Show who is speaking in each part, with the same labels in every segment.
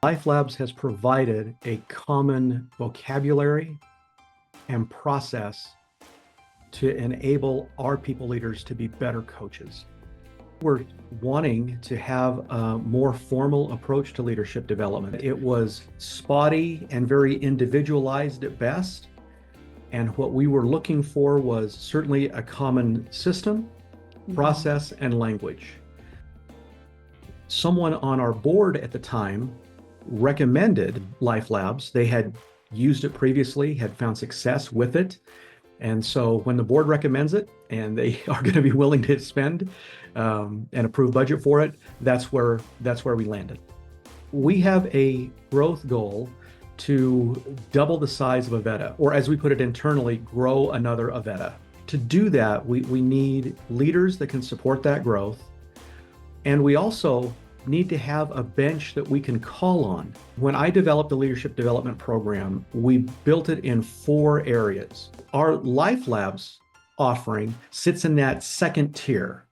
Speaker 1: LifeLabs has provided a common vocabulary and process to enable our people leaders to be better coaches. We're wanting to have a more formal approach to leadership development. It was spotty and very individualized at best. And what we were looking for was certainly a common system, process, and language. Someone on our board at the time recommended LifeLabs. They had used it previously, had found success with it. And so when the board recommends it and they are going to be willing to spend and approve budget for it, that's where we landed. We have a growth goal to double the size of Avetta, or as we put it internally, grow another Avetta. To do that, we need leaders that can support that growth. And we also need to have a bench that we can call on. When I developed the leadership development program, we built it in 4 areas. Our LifeLabs offering sits in that second tier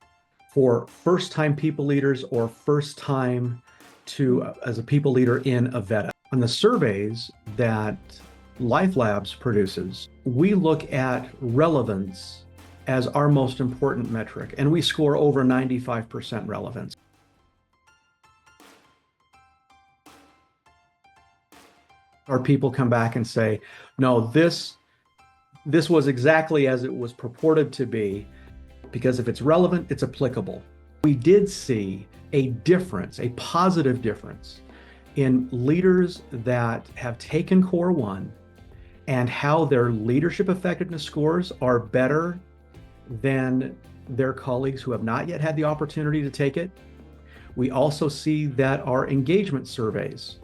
Speaker 1: for first-time people leaders or first-time as a people leader in Avetta. On the surveys that LifeLabs produces, we look at relevance as our most important metric, and we score over 95% relevance. Our people come back and say, no, this was exactly as it was purported to be, because if it's relevant, it's applicable. We did see a difference, a positive difference, in leaders that have taken Core 1 and how their leadership effectiveness scores are better than their colleagues who have not yet had the opportunity to take it. We also see that our engagement surveys,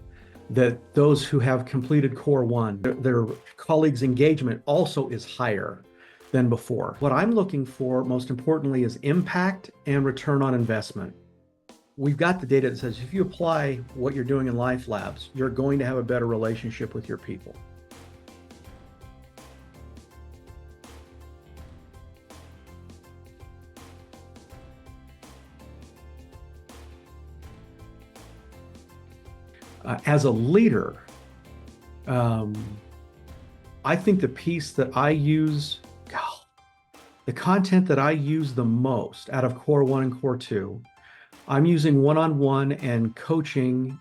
Speaker 1: that those who have completed Core 1, their colleagues' engagement also is higher than before. What I'm looking for, most importantly, is impact and return on investment. We've got the data that says if you apply what you're doing in LifeLabs, you're going to have a better relationship with your people. As a leader, I think the piece that I use, the content that I use the most out of Core 1 and Core 2, I'm using one-on-one and coaching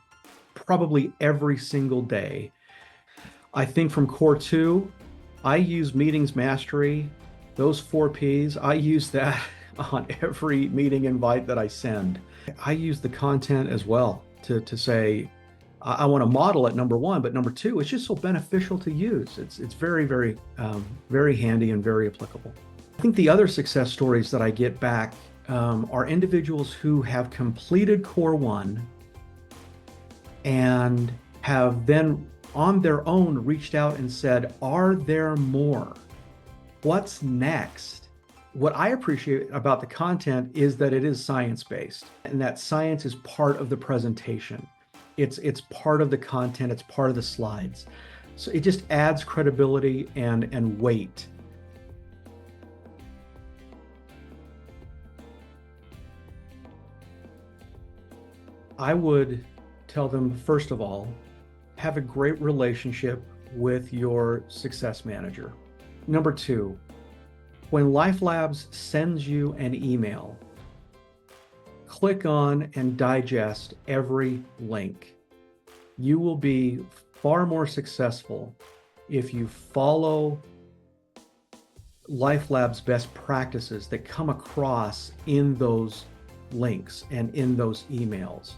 Speaker 1: probably every single day. I think from Core 2, I use meetings mastery, those 4 Ps, I use that on every meeting invite that I send. I use the content as well to say, I want to model it, number 1, but number 2, it's just so beneficial to use. It's very, very, very handy and very applicable. I think the other success stories that I get back are individuals who have completed Core 1 and have then on their own reached out and said, are there more? What's next? What I appreciate about the content is that it is science-based and that science is part of the presentation. It's part of the content, it's part of the slides. So it just adds credibility and weight. I would tell them, first of all, have a great relationship with your success manager. Number 2, when LifeLabs sends you an email, click on and digest every link. You will be far more successful if you follow LifeLabs best practices that come across in those links and in those emails.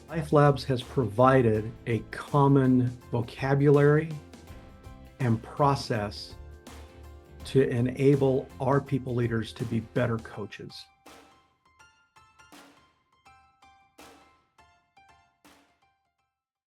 Speaker 1: LifeLabs has provided a common vocabulary and process to enable our people leaders to be better coaches.